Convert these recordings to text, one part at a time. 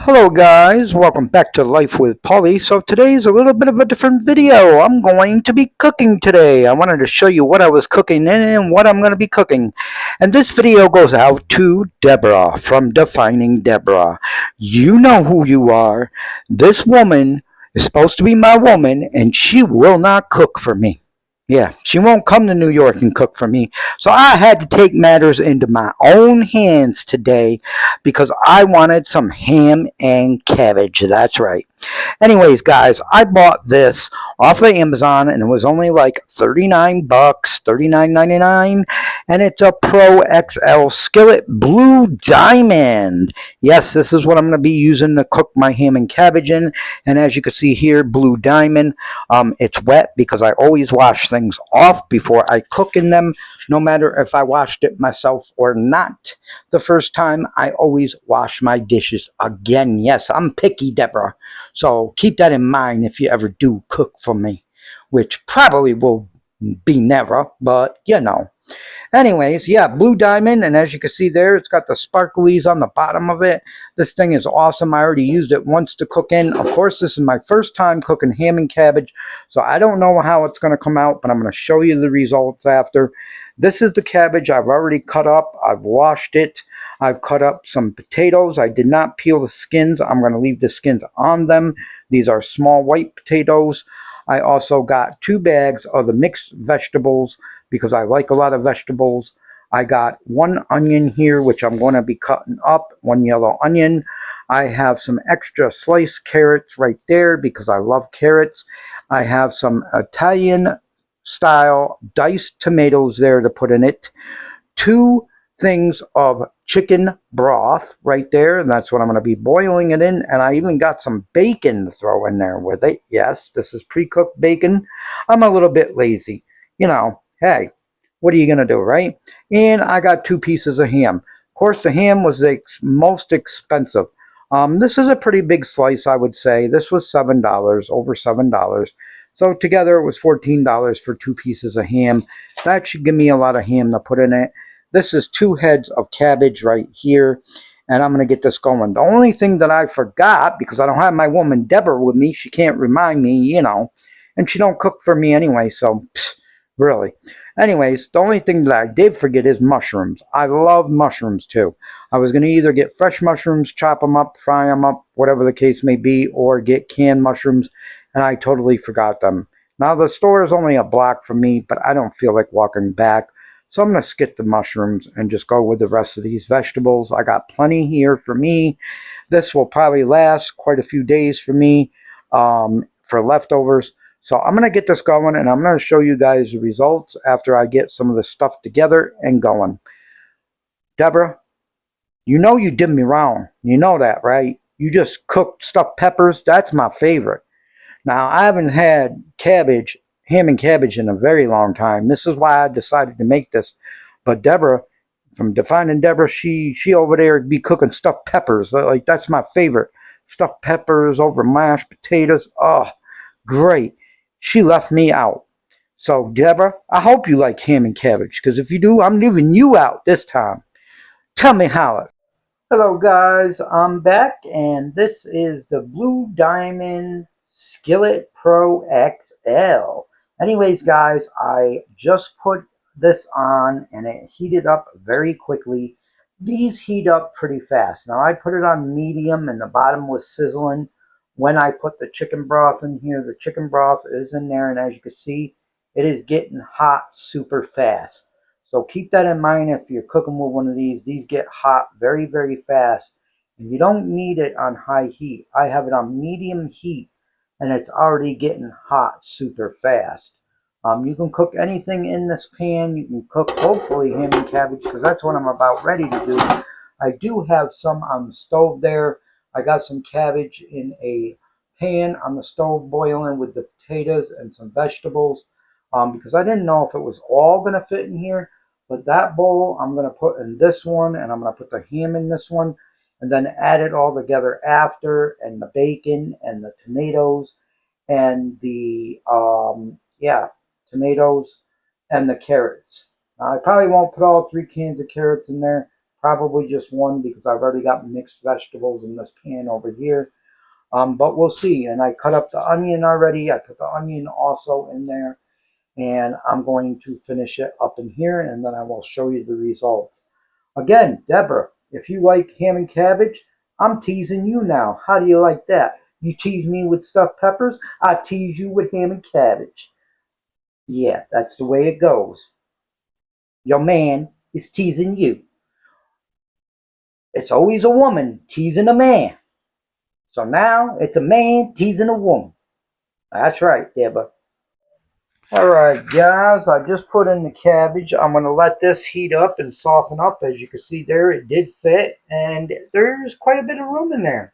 Hello guys, welcome back to Life with Polly. So today's a little bit of a different video. I'm going to be cooking today. I wanted to show you what I was cooking and what I'm going to be cooking. And this video goes out to Deborah from Defining Deborah. You know who you are. This woman is supposed to be my woman and she will not cook for me. Yeah, she won't come to New York and cook for me. So I had to take matters into my own hands today because I wanted some ham and cabbage. That's right. Anyways, guys, I bought this off of Amazon and it was only like 39 bucks, 39.99, and it's a Pro XL skillet blue diamond. Yes, this is what I'm going to be using to cook my ham and cabbage in. And as you can see here, blue diamond. It's wet because I always wash things off before I cook in them, no matter if I washed it myself or not. The first time, I always wash my dishes again. Yes, I'm picky, Deborah. So keep that in mind if you ever do cook for me, which probably will be never, but you know. Anyways, yeah, blue diamond, and as you can see there, it's got the sparklies on the bottom of it. This thing is awesome. I already used it once to cook in. Of course, this is my first time cooking ham and cabbage, so I don't know how it's going to come out, but I'm going to show you the results after. This is the cabbage I've already cut up. I've washed it. I've cut up some potatoes. I did not peel the skins. I'm going to leave the skins on them. These are small white potatoes. I also got 2 bags of the mixed vegetables because I like a lot of vegetables. I got 1 onion here, which I'm going to be cutting up, 1 yellow onion. I have some extra sliced carrots right there because I love carrots. I have some Italian style diced tomatoes there to put in it. 2 things of chicken broth right there, and that's what I'm going to be boiling it in. And I even got some bacon to throw in there with it. Yes, this is pre-cooked bacon. I'm a little bit lazy, you know. Hey, what are you going to do, right? And I got 2 pieces of ham. Of course, the ham was the most expensive. This is a pretty big slice, I would say. This was $7, over $7. So together it was $14 for 2 pieces of ham. That should give me a lot of ham to put in it. This is 2 heads of cabbage right here, and I'm going to get this going. The only thing that I forgot, because I don't have my woman Deborah with me, she can't remind me, you know, and she don't cook for me anyway, so really. Anyways, the only thing that I did forget is mushrooms. I love mushrooms too. I was going to either get fresh mushrooms, chop them up, fry them up, whatever the case may be, or get canned mushrooms, and I totally forgot them. Now, the store is only a block from me, but I don't feel like walking back. So I'm going to skip the mushrooms and just go with the rest of these vegetables. I got plenty here for me. This will probably last quite a few days for me for leftovers. So I'm going to get this going and I'm going to show you guys the results after I get some of the stuff together and going. Deborah, you know you did me wrong. You know that, right? You just cooked stuffed peppers. That's my favorite. Now, I haven't had ham and cabbage in a very long time. This is why I decided to make this. But Deborah, from Defining Deborah, she over there be cooking stuffed peppers. Like, that's my favorite. Stuffed peppers over mashed potatoes. Oh, great. She left me out. So, Deborah, I hope you like ham and cabbage. Because if you do, I'm leaving you out this time. Tell me how it. Hello guys, I'm back and this is the Blue Diamond Skillet Pro XL. Anyways guys, I just put this on and it heated up very quickly. These heat up pretty fast. Now I put it on medium and the bottom was sizzling. When I put the chicken broth in here, the chicken broth is in there and as you can see, it is getting hot super fast. So keep that in mind if you're cooking with one of these. These get hot very, very fast. And you don't need it on high heat. I have it on medium heat and it's already getting hot super fast. You can cook anything in this pan. You can cook hopefully ham and cabbage because that's what I'm about ready to do. I do have some on the stove there. I got some cabbage in a pan on the stove boiling with the potatoes and some vegetables because I didn't know if it was all going to fit in here. But that bowl I'm going to put in this one, and I'm going to put the ham in this one, and then add it all together after, and the bacon, and the tomatoes, and the, tomatoes, and the carrots. Now, I probably won't put all 3 cans of carrots in there, Probably just one because I've already got mixed vegetables in this pan over here. But we'll see. And I cut up the onion already. I put the onion also in there. And I'm going to finish it up in here, and then I will show you the results. Again, Deborah, if you like ham and cabbage, I'm teasing you now. How do you like that? You tease me with stuffed peppers, I tease you with ham and cabbage. Yeah, that's the way it goes. Your man is teasing you. It's always a woman teasing a man. So now it's a man teasing a woman. That's right, Deborah. Alright guys, I just put in the cabbage. I'm going to let this heat up and soften up. As you can see there, it did fit, and there's quite a bit of room in there.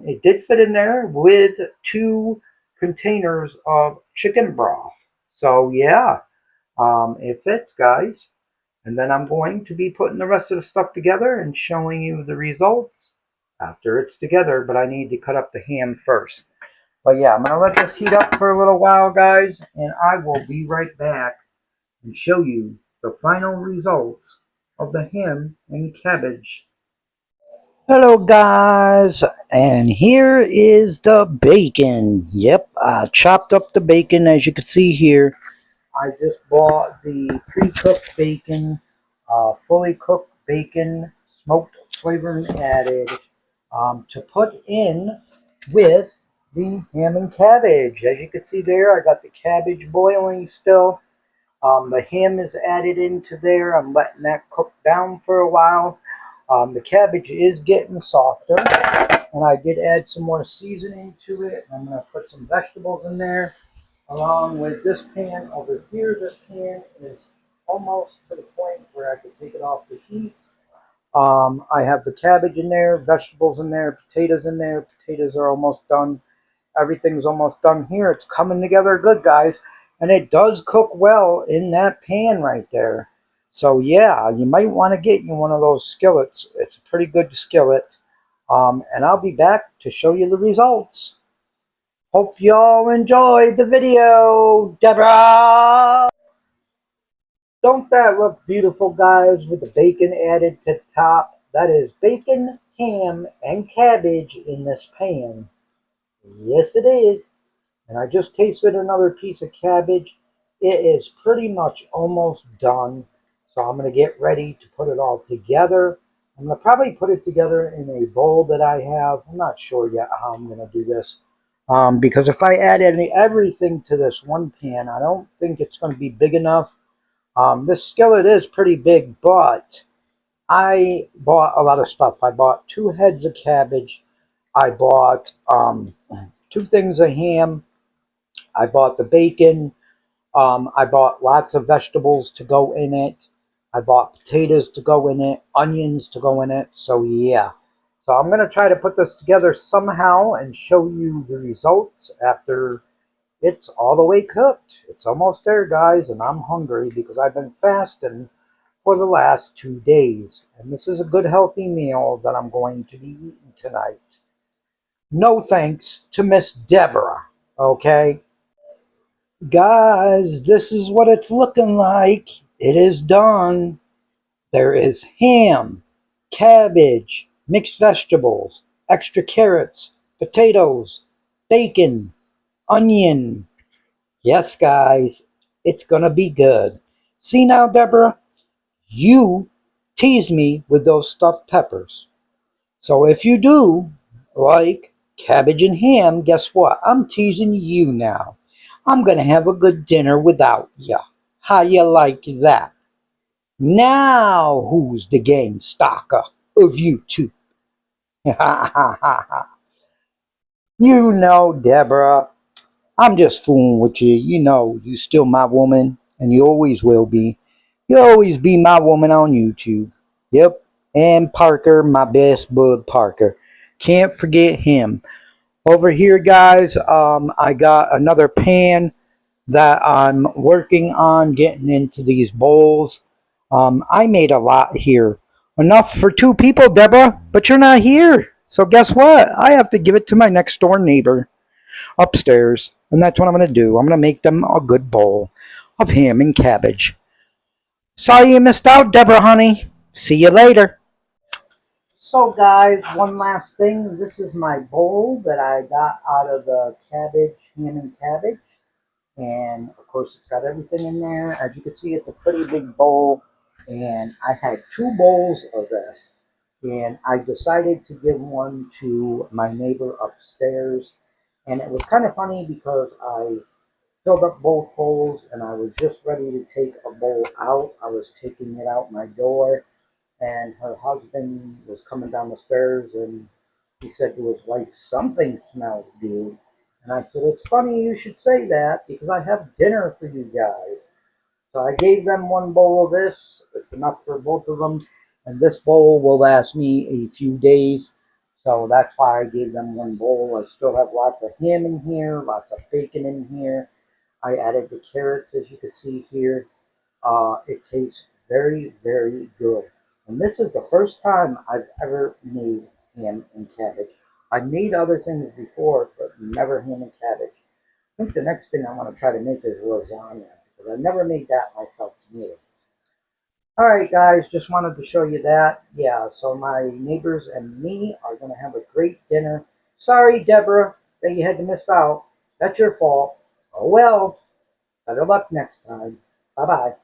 It did fit in there with 2 containers of chicken broth. So yeah, it fits, guys. And then I'm going to be putting the rest of the stuff together and showing you the results after it's together, but I need to cut up the ham first. But yeah, I'm going to let this heat up for a little while, guys, and I will be right back and show you the final results of the ham and cabbage. Hello, guys, and here is the bacon. Yep, I chopped up the bacon, as you can see here. I just bought the pre-cooked bacon, fully cooked bacon, smoked, flavoring added, to put in with the ham and cabbage. As you can see there, I got the cabbage boiling still. The ham is added into there. I'm letting that cook down for a while. The cabbage is getting softer, and I did add some more seasoning to it. I'm going to put some vegetables in there along with this pan over here. This pan is almost to the point where I can take it off the heat. I have the cabbage in there, vegetables in there, potatoes in there. Potatoes are almost done. Everything's almost done here. It's coming together good, guys. And it does cook well in that pan right there. So yeah, you might want to get you one of those skillets. It's a pretty good skillet. And I'll be back to show you the results. Hope y'all enjoyed the video, Deborah! Don't that look beautiful, guys, with the bacon added to the top? That is bacon, ham, and cabbage in this pan. Yes, it is. And I just tasted another piece of cabbage. It is pretty much almost done. So I'm going to get ready to put it all together. I'm going to probably put it together in a bowl that I have. I'm not sure yet how I'm going to do this. Because if I add everything to this one pan, I don't think it's going to be big enough. This skillet is pretty big, but I bought a lot of stuff. I bought 2 heads of cabbage. I bought 2 things of ham. I bought the bacon. I bought lots of vegetables to go in it. I bought potatoes to go in it, onions to go in it. So yeah. So I'm going to try to put this together somehow and show you the results after it's all the way cooked. It's almost there, guys, and I'm hungry because I've been fasting for the last 2 days. And this is a good, healthy meal that I'm going to be eating tonight. No thanks to Miss Deborah, okay? Guys, this is what it's looking like. It is done. There is ham, cabbage, mixed vegetables, extra carrots, potatoes, bacon, onion. Yes, guys, it's going to be good. See now, Deborah, you teased me with those stuffed peppers. So if you do like cabbage and ham, guess what? I'm teasing you now. I'm going to have a good dinner without you. How you like that? Now who's the game stalker of you two? You know, Deborah, I'm just fooling with you. You know, you still my woman, and you always will be. You'll always be my woman on YouTube. Yep. And Parker, my best bud Parker. Can't forget him. Over here, guys, I got another pan that I'm working on getting into these bowls. I made a lot here. Enough for 2 people, Deborah, but you're not here. So guess what? I have to give it to my next door neighbor upstairs. And that's what I'm going to do. I'm going to make them a good bowl of ham and cabbage. Sorry you missed out, Deborah, honey. See you later. So guys, one last thing. This is my bowl that I got out of the cabbage, ham and cabbage. And of course it's got everything in there. As you can see, it's a pretty big bowl. And I had two bowls of this. And I decided to give one to my neighbor upstairs. And it was kind of funny because I filled up both bowls and I was just ready to take a bowl out. I was taking it out my door and her husband was coming down the stairs and he said to his wife, "Something smells good." And I said, "It's funny you should say that because I have dinner for you guys." So I gave them one bowl of this. It's enough for both of them. And this bowl will last me a few days. So that's why I gave them one bowl. I still have lots of ham in here, lots of bacon in here. I added the carrots, as you can see here. It tastes very, very good. And this is the first time I've ever made ham and cabbage. I made other things before, but never ham and cabbage. I think the next thing I want to try to make is lasagna because I never made that myself neither. All right, guys, just wanted to show you that. Yeah, so my neighbors and me are going to have a great dinner. Sorry, Deborah, that you had to miss out. That's your fault. Oh well. Better luck next time. Bye-bye.